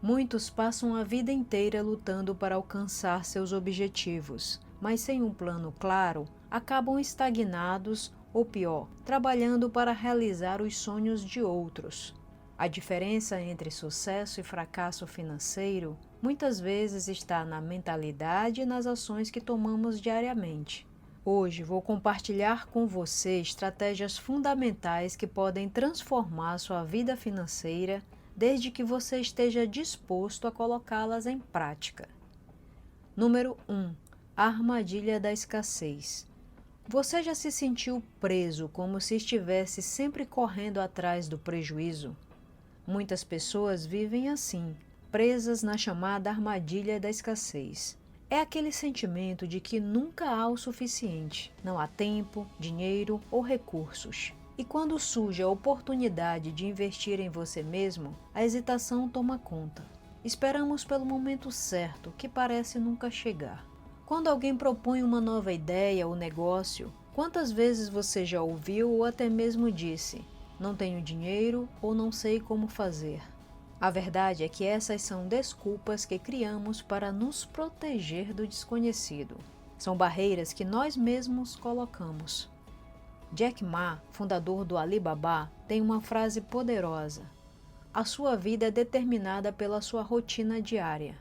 Muitos passam a vida inteira lutando para alcançar seus objetivos, mas sem um plano claro, acabam estagnados ou pior, trabalhando para realizar os sonhos de outros. A diferença entre sucesso e fracasso financeiro muitas vezes está na mentalidade e nas ações que tomamos diariamente. Hoje vou compartilhar com você estratégias fundamentais que podem transformar sua vida financeira desde que você esteja disposto a colocá-las em prática. Número 1. A armadilha da escassez. Você já se sentiu preso como se estivesse sempre correndo atrás do prejuízo? Muitas pessoas vivem assim, presas na chamada armadilha da escassez. É aquele sentimento de que nunca há o suficiente, não há tempo, dinheiro ou recursos. E quando surge a oportunidade de investir em você mesmo, a hesitação toma conta. Esperamos pelo momento certo, que parece nunca chegar. Quando alguém propõe uma nova ideia ou negócio, quantas vezes você já ouviu ou até mesmo disse: "Não tenho dinheiro" ou "não sei como fazer"? A verdade é que essas são desculpas que criamos para nos proteger do desconhecido. São barreiras que nós mesmos colocamos. Jack Ma, fundador do Alibaba, tem uma frase poderosa: "A sua vida é determinada pela sua rotina diária."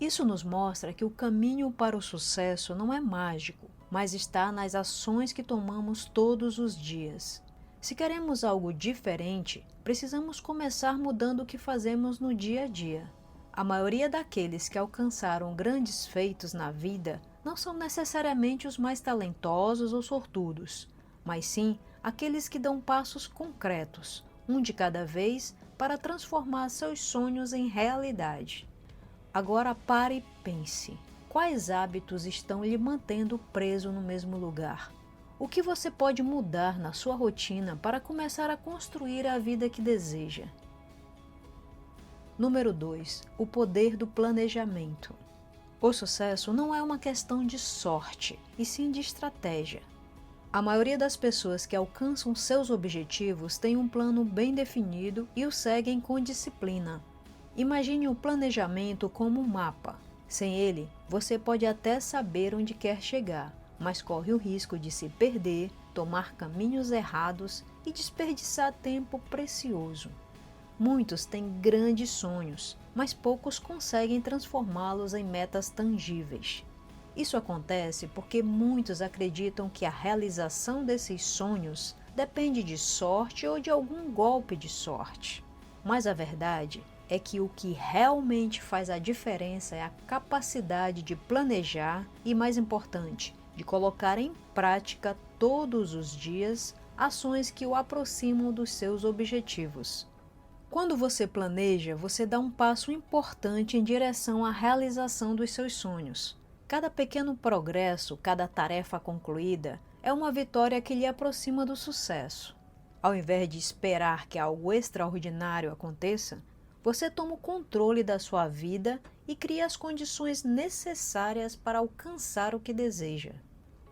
Isso nos mostra que o caminho para o sucesso não é mágico, mas está nas ações que tomamos todos os dias. Se queremos algo diferente, precisamos começar mudando o que fazemos no dia a dia. A maioria daqueles que alcançaram grandes feitos na vida não são necessariamente os mais talentosos ou sortudos, mas sim aqueles que dão passos concretos, um de cada vez, para transformar seus sonhos em realidade. Agora pare e pense: quais hábitos estão lhe mantendo preso no mesmo lugar? O que você pode mudar na sua rotina para começar a construir a vida que deseja? Número 2. O poder do planejamento. O sucesso não é uma questão de sorte, e sim de estratégia. A maioria das pessoas que alcançam seus objetivos tem um plano bem definido e o seguem com disciplina. Imagine o planejamento como um mapa. Sem ele, você pode até saber onde quer chegar, mas corre o risco de se perder, tomar caminhos errados e desperdiçar tempo precioso. Muitos têm grandes sonhos, mas poucos conseguem transformá-los em metas tangíveis. Isso acontece porque muitos acreditam que a realização desses sonhos depende de sorte ou de algum golpe de sorte. Mas a verdade é que o que realmente faz a diferença é a capacidade de planejar e, mais importante, de colocar em prática todos os dias ações que o aproximam dos seus objetivos. Quando você planeja, você dá um passo importante em direção à realização dos seus sonhos. Cada pequeno progresso, cada tarefa concluída, é uma vitória que lhe aproxima do sucesso. Ao invés de esperar que algo extraordinário aconteça, você toma o controle da sua vida e cria as condições necessárias para alcançar o que deseja.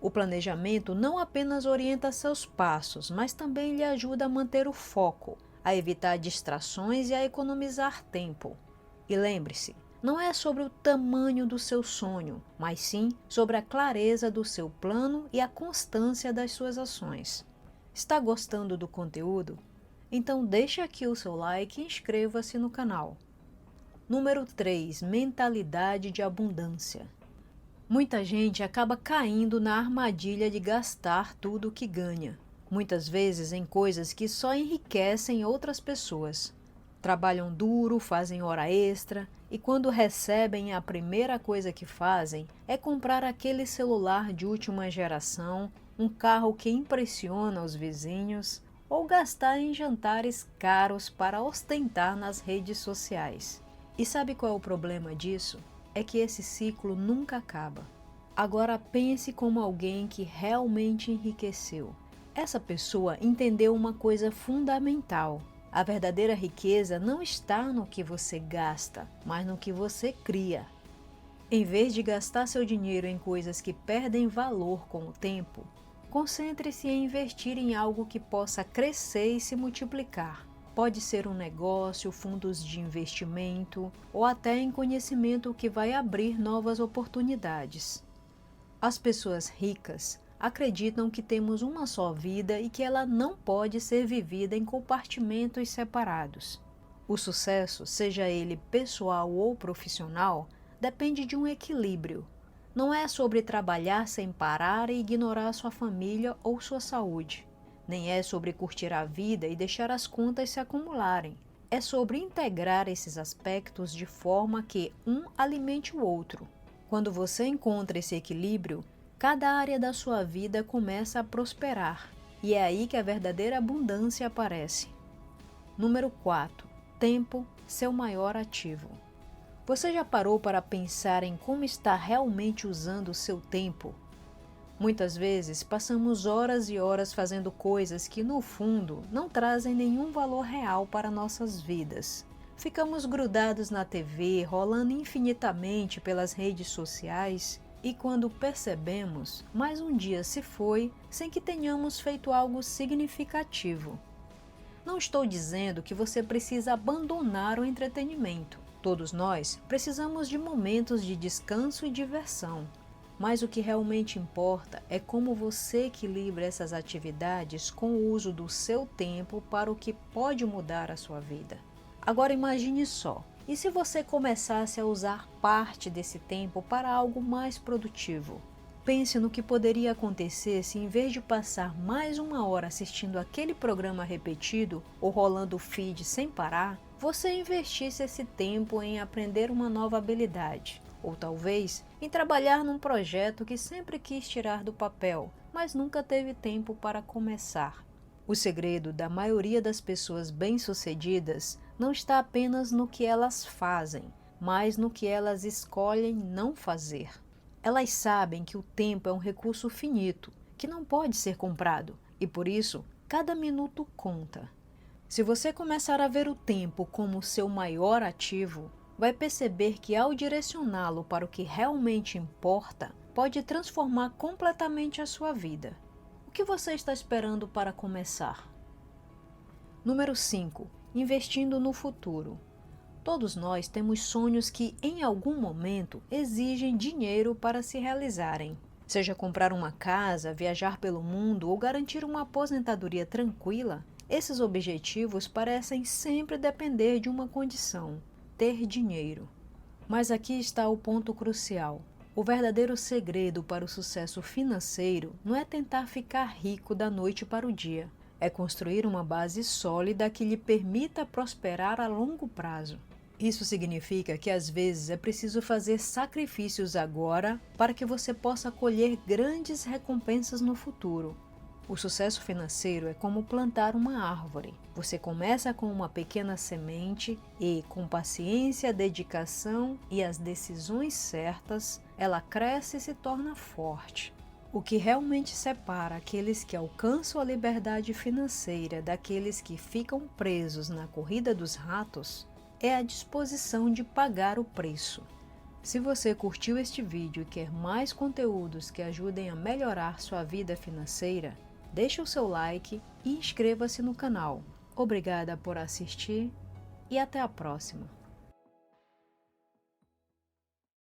O planejamento não apenas orienta seus passos, mas também lhe ajuda a manter o foco, a evitar distrações e a economizar tempo. E lembre-se, não é sobre o tamanho do seu sonho, mas sim sobre a clareza do seu plano e a constância das suas ações. Está gostando do conteúdo? Então deixe aqui o seu like e inscreva-se no canal. Número 3. Mentalidade de abundância. Muita gente acaba caindo na armadilha de gastar tudo o que ganha, muitas vezes em coisas que só enriquecem outras pessoas. Trabalham duro, fazem hora extra e quando recebem, a primeira coisa que fazem é comprar aquele celular de última geração, um carro que impressiona os vizinhos ou gastar em jantares caros para ostentar nas redes sociais. E sabe qual é o problema disso? É que esse ciclo nunca acaba. Agora pense como alguém que realmente enriqueceu. Essa pessoa entendeu uma coisa fundamental. A verdadeira riqueza não está no que você gasta, mas no que você cria. Em vez de gastar seu dinheiro em coisas que perdem valor com o tempo, concentre-se em investir em algo que possa crescer e se multiplicar. Pode ser um negócio, fundos de investimento ou até em conhecimento que vai abrir novas oportunidades. As pessoas ricas acreditam que temos uma só vida e que ela não pode ser vivida em compartimentos separados. O sucesso, seja ele pessoal ou profissional, depende de um equilíbrio. Não é sobre trabalhar sem parar e ignorar sua família ou sua saúde. Nem é sobre curtir a vida e deixar as contas se acumularem. É sobre integrar esses aspectos de forma que um alimente o outro. Quando você encontra esse equilíbrio, cada área da sua vida começa a prosperar. E é aí que a verdadeira abundância aparece. Número 4. Tempo, seu maior ativo. Você já parou para pensar em como está realmente usando o seu tempo? Muitas vezes passamos horas e horas fazendo coisas que, no fundo, não trazem nenhum valor real para nossas vidas. Ficamos grudados na TV, rolando infinitamente pelas redes sociais e, quando percebemos, mais um dia se foi sem que tenhamos feito algo significativo. Não estou dizendo que você precisa abandonar o entretenimento. Todos nós precisamos de momentos de descanso e diversão. Mas o que realmente importa é como você equilibra essas atividades com o uso do seu tempo para o que pode mudar a sua vida. Agora imagine só, e se você começasse a usar parte desse tempo para algo mais produtivo? Pense no que poderia acontecer se, em vez de passar mais uma hora assistindo aquele programa repetido ou rolando o feed sem parar, você investisse esse tempo em aprender uma nova habilidade. Ou talvez em trabalhar num projeto que sempre quis tirar do papel, mas nunca teve tempo para começar. O segredo da maioria das pessoas bem-sucedidas não está apenas no que elas fazem, mas no que elas escolhem não fazer. Elas sabem que o tempo é um recurso finito, que não pode ser comprado, e por isso, cada minuto conta. Se você começar a ver o tempo como seu maior ativo, vai perceber que, ao direcioná-lo para o que realmente importa, pode transformar completamente a sua vida. O que você está esperando para começar? Número 5. Investindo no futuro. Todos nós temos sonhos que, em algum momento, exigem dinheiro para se realizarem. Seja comprar uma casa, viajar pelo mundo ou garantir uma aposentadoria tranquila, esses objetivos parecem sempre depender de uma condição: ter dinheiro. Mas aqui está o ponto crucial. O verdadeiro segredo para o sucesso financeiro não é tentar ficar rico da noite para o dia. É construir uma base sólida que lhe permita prosperar a longo prazo. Isso significa que às vezes é preciso fazer sacrifícios agora para que você possa colher grandes recompensas no futuro. O sucesso financeiro é como plantar uma árvore. Você começa com uma pequena semente e, com paciência, dedicação e as decisões certas, ela cresce e se torna forte. O que realmente separa aqueles que alcançam a liberdade financeira daqueles que ficam presos na corrida dos ratos é a disposição de pagar o preço. Se você curtiu este vídeo e quer mais conteúdos que ajudem a melhorar sua vida financeira, deixe o seu like e inscreva-se no canal. Obrigada por assistir e até a próxima.